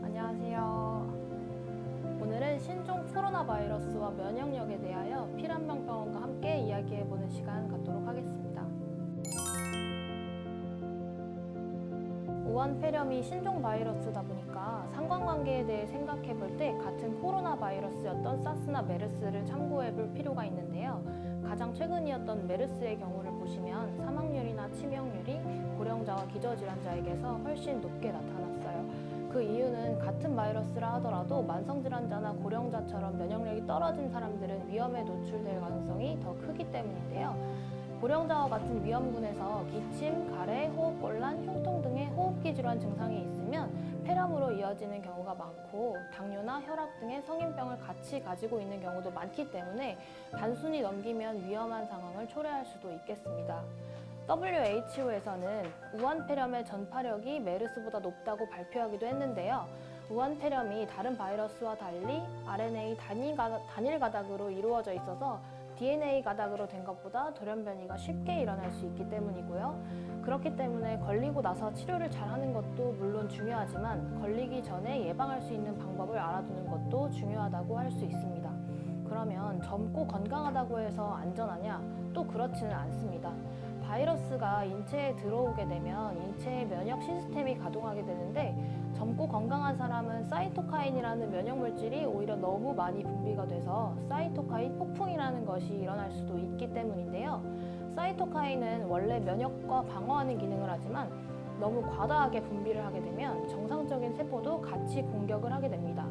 안녕하세요. 오늘은 신종 코로나 바이러스와 면역력에 대하여 피란병병원과 함께 이야기해보는 시간 갖도록 하겠습니다. 우한 폐렴이 신종 바이러스다 보니까 상관관계에 대해 생각해볼 때 같은 코로나 바이러스였던 사스나 메르스를 참고해볼 필요가 있는데요. 가장 최근이었던 메르스의 경우를 보시면 사망률이나 치명률이 고령자와 기저질환자에게서 훨씬 높게 나타났어요. 그 이유는 같은 바이러스라 하더라도 만성질환자나 고령자처럼 면역력이 떨어진 사람들은 위험에 노출될 가능성이 더 크기 때문인데요. 고령자와 같은 위험군에서 기침, 가래, 호흡곤란, 흉통 등의 호흡기 질환 증상이 있으면 폐렴으로 이어지는 경우가 많고 당뇨나 혈압 등의 성인병을 같이 가지고 있는 경우도 많기 때문에 단순히 넘기면 위험한 상황을 초래할 수도 있겠습니다. WHO에서는 우한 폐렴의 전파력이 메르스보다 높다고 발표하기도 했는데요. 우한 폐렴이 다른 바이러스와 달리 RNA 단일 가닥으로 이루어져 있어서 DNA 가닥으로 된 것보다 돌연변이가 쉽게 일어날 수 있기 때문이고요. 그렇기 때문에 걸리고 나서 치료를 잘하는 것도 물론 중요하지만 걸리기 전에 예방할 수 있는 방법을 알아두는 것도 중요하다고 할 수 있습니다. 그러면 젊고 건강하다고 해서 안전하냐? 또 그렇지는 않습니다. 바이러스가 인체에 들어오게 되면 인체의 면역 시스템이 가동하게 되는데 젊고 건강한 사람은 사이토카인이라는 면역 물질이 오히려 너무 많이 분비가 돼서 사이토카인 폭풍이라는 것이 일어날 수도 있기 때문인데요. 사이토카인은 원래 면역과 방어하는 기능을 하지만 너무 과다하게 분비를 하게 되면 정상적인 세포도 같이 공격을 하게 됩니다.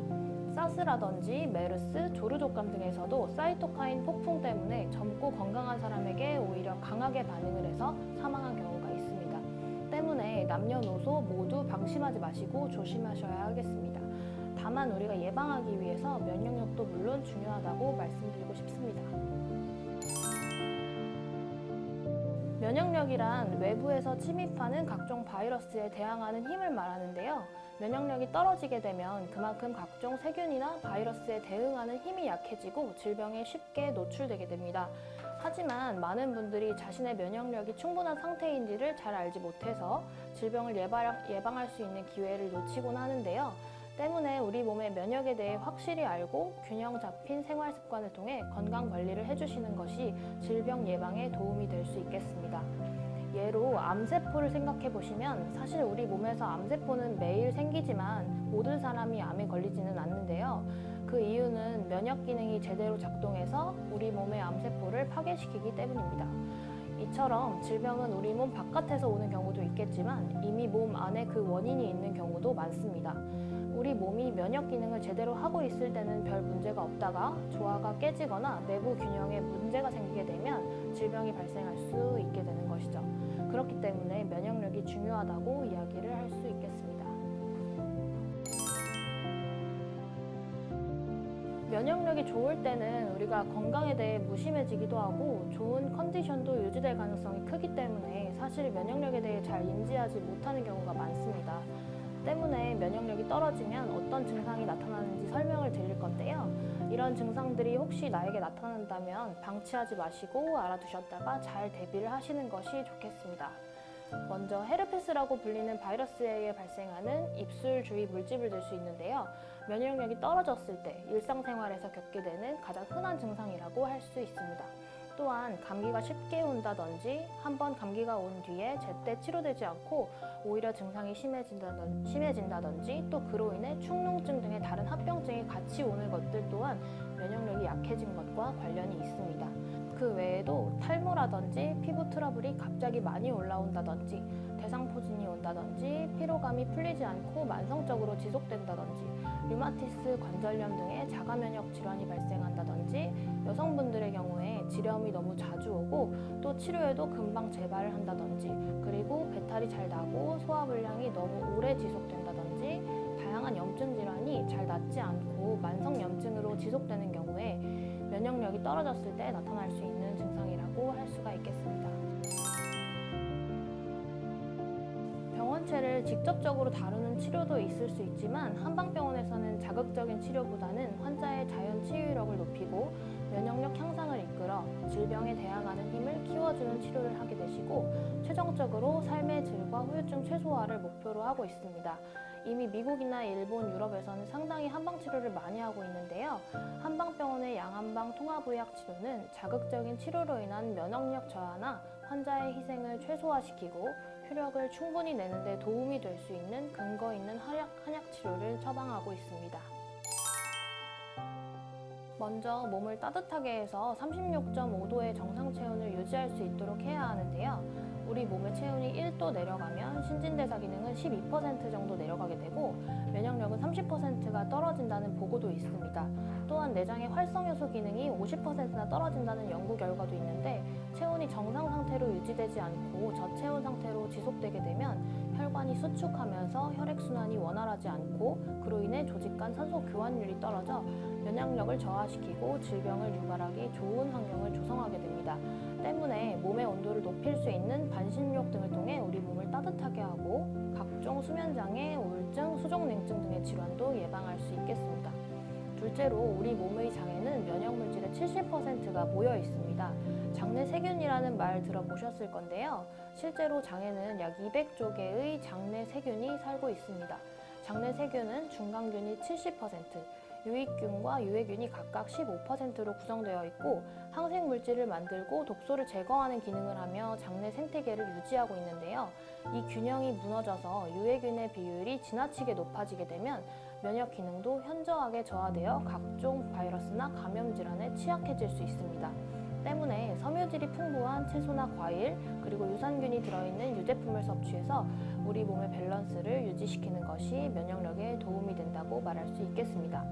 사스라든지 메르스, 조류독감 등에서도 사이토카인 폭풍 때문에 젊고 건강한 사람에게 오히려 강하게 반응을 해서 사망한 경우가 있습니다. 때문에 남녀노소 모두 방심하지 마시고 조심하셔야 하겠습니다. 다만 우리가 예방하기 위해서 면역력도 물론 중요하다고 말씀드리고 싶습니다. 면역력이란 외부에서 침입하는 각종 바이러스에 대항하는 힘을 말하는데요. 면역력이 떨어지게 되면 그만큼 각종 세균이나 바이러스에 대응하는 힘이 약해지고 질병에 쉽게 노출되게 됩니다. 하지만 많은 분들이 자신의 면역력이 충분한 상태인지를 잘 알지 못해서 질병을 예방할 수 있는 기회를 놓치곤 하는데요. 때문에 우리 몸의 면역에 대해 확실히 알고 균형 잡힌 생활 습관을 통해 건강 관리를 해주시는 것이 질병 예방에 도움이 될 수 있겠습니다. 예로 암세포를 생각해 보시면 사실 우리 몸에서 암세포는 매일 생기지만 모든 사람이 암에 걸리지는 않는데요. 그 이유는 면역 기능이 제대로 작동해서 우리 몸의 암세포를 파괴시키기 때문입니다. 이처럼 질병은 우리 몸 바깥에서 오는 경우도 있겠지만 이미 몸 안에 그 원인이 있는 경우도 많습니다. 우리 몸이 면역 기능을 제대로 하고 있을 때는 별 문제가 없다가 조화가 깨지거나 내부 균형에 문제가 생기게 되면 질병이 발생할 수 있게 되는 것이죠. 그렇기 때문에 면역력이 중요하다고 이야기를 할 수 있겠습니다. 면역력이 좋을 때는 우리가 건강에 대해 무심해지기도 하고 좋은 컨디션도 유지될 가능성이 크기 때문에 사실 면역력에 대해 잘 인지하지 못하는 경우가 많습니다. 때문에 면역력이 떨어지면 어떤 증상이 나타나는지 설명을 드릴 건데요. 이런 증상들이 혹시 나에게 나타난다면 방치하지 마시고 알아두셨다가 잘 대비를 하시는 것이 좋겠습니다. 먼저 헤르페스라고 불리는 바이러스에 의해 발생하는 입술 주위 물집을 들 수 있는데요. 면역력이 떨어졌을 때 일상생활에서 겪게 되는 가장 흔한 증상이라고 할 수 있습니다. 또한 감기가 쉽게 온다든지 한번 감기가 온 뒤에 제때 치료되지 않고 오히려 증상이 심해진다든지 또 그로 인해 축농증 등의 다른 합병증이 같이 오는 것들 또한 면역력이 약해진 것과 관련이 있습니다. 그 외에도 탈모라든지 피부 트러블이 갑자기 많이 올라온다든지 대상포진이 온다든지 피로감이 풀리지 않고 만성적으로 지속된다든지 류마티스 관절염 등의 자가면역 질환이 발생한다든지 여성분들의 경우에 지렴이 너무 자주 오고 또 치료해도 금방 재발을 한다든지 그리고 배탈이 잘 나고 소화불량이 너무 오래 지속된다든지 다양한 염증 질환이 잘 낫지 않고 만성염증으로 지속되는 경우에 면역력이 떨어졌을 때 나타날 수 있는 증상이라고 할 수가 있겠습니다. 병원체를 직접적으로 다루는 치료도 있을 수 있지만 한방병원에서는 자극적인 치료보다는 환자의 자연 치유력을 높이고 면역력 향상을 이끌어 질병에 대항하는 힘을 키워주는 치료를 하게 되시고 최종적으로 삶의 질과 후유증 최소화를 목표로 하고 있습니다. 이미 미국이나 일본, 유럽에서는 상당히 한방 치료를 많이 하고 있는데요. 한방병원의 양한방 통합의학 치료는 자극적인 치료로 인한 면역력 저하나 환자의 희생을 최소화시키고 효력을 충분히 내는 데 도움이 될 수 있는 근거 있는 한약 치료를 처방하고 있습니다. 먼저 몸을 따뜻하게 해서 36.5도의 정상 체온을 유지할 수 있도록 해야 하는데요. 우리 몸의 체온이 1도 내려가면 신진대사 기능은 12% 정도 내려가게 되고 면역력은 30%가 떨어진다는 보고도 있습니다. 또한 내장의 활성효소 기능이 50%나 떨어진다는 연구 결과도 있는데 체온이 정상 상태로 유지되지 않고 저체온 상태로 지속되게 되면 혈관이 수축하면서 혈액순환이 원활하지 않고 그로 인해 조직 간 산소 교환율이 떨어져 면역력을 저하시키고 질병을 유발하기 좋은 환경을 조성하게 됩니다. 때문에 몸의 온도를 높일 수 있는 반신욕 등을 통해 우리 몸을 따뜻하게 하고 각종 수면장애, 우울증, 수족냉증 등의 질환도 예방할 수 있겠습니다. 둘째로 우리 몸의 장에는 면역물질의 70%가 모여 있습니다. 장내 세균이라는 말 들어보셨을 건데요. 실제로 장에는 약 200조 개의 장내 세균이 살고 있습니다. 장내 세균은 중간균이 70%, 유익균과 유해균이 각각 15%로 구성되어 있고 항생물질을 만들고 독소를 제거하는 기능을 하며 장내 생태계를 유지하고 있는데요. 이 균형이 무너져서 유해균의 비율이 지나치게 높아지게 되면 면역 기능도 현저하게 저하되어 각종 바이러스나 감염 질환에 취약해질 수 있습니다. 때문에 섬유질이 풍부한 채소나 과일 그리고 유산균이 들어있는 유제품을 섭취해서 우리 몸의 밸런스를 유지시키는 것이 면역력에 도움이 된다고 말할 수 있겠습니다.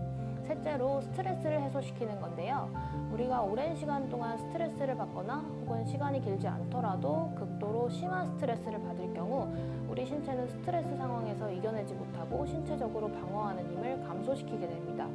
셋째로 스트레스를 해소시키는 건데요. 우리가 오랜 시간 동안 스트레스를 받거나 혹은 시간이 길지 않더라도 극도로 심한 스트레스를 받을 경우 우리 신체는 스트레스 상황에서 이겨내지 못하고 신체적으로 방어하는 힘을 감소시키게 됩니다.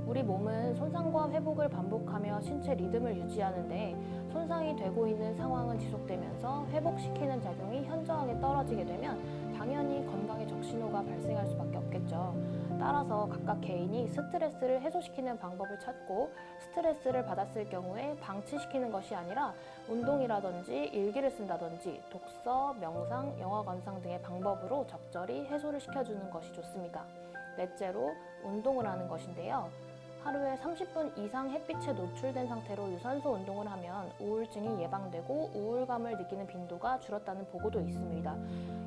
우리 몸은 손상과 회복을 반복하며 신체 리듬을 유지하는데 손상이 되고 있는 상황은 지속되면서 회복시키는 작용이 현저하게 떨어지게 되면 당연히 건강에 적신호가 발생할 수밖에 없겠죠. 따라서 각각 개인이 스트레스를 해소시키는 방법을 찾고 스트레스를 받았을 경우에 방치시키는 것이 아니라 운동이라든지 일기를 쓴다든지 독서, 명상, 영화 관상 등의 방법으로 적절히 해소를 시켜주는 것이 좋습니다. 넷째로 운동을 하는 것인데요. 하루에 30분 이상 햇빛에 노출된 상태로 유산소 운동을 하면 우울증이 예방되고 우울감을 느끼는 빈도가 줄었다는 보고도 있습니다.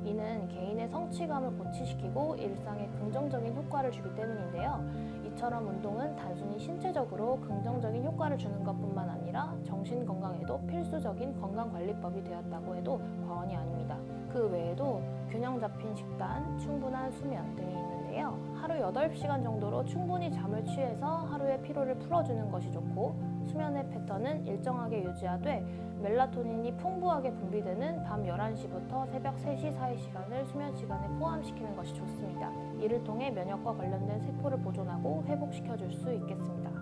이는 개인의 성취감을 고취시키고 일상에 긍정적인 효과를 주기 때문인데요. 이처럼 운동은 단순히 신체적으로 긍정적인 효과를 주는 것뿐만 아니라 정신 건강에도 필수적인 건강관리법이 되었다고 해도 과언이 아닙니다. 그 외에도 균형 잡힌 식단, 충분한 수면 등이 있는데요. 하루 8시간 정도로 충분히 잠을 취해서 하루의 피로를 풀어주는 것이 좋고 수면의 패턴은 일정하게 유지하되 멜라토닌이 풍부하게 분비되는 밤 11시부터 새벽 3시 사이 시간을 수면 시간에 포함시키는 것이 좋습니다. 이를 통해 면역과 관련된 세포를 보존하고 회복시켜줄 수 있겠습니다.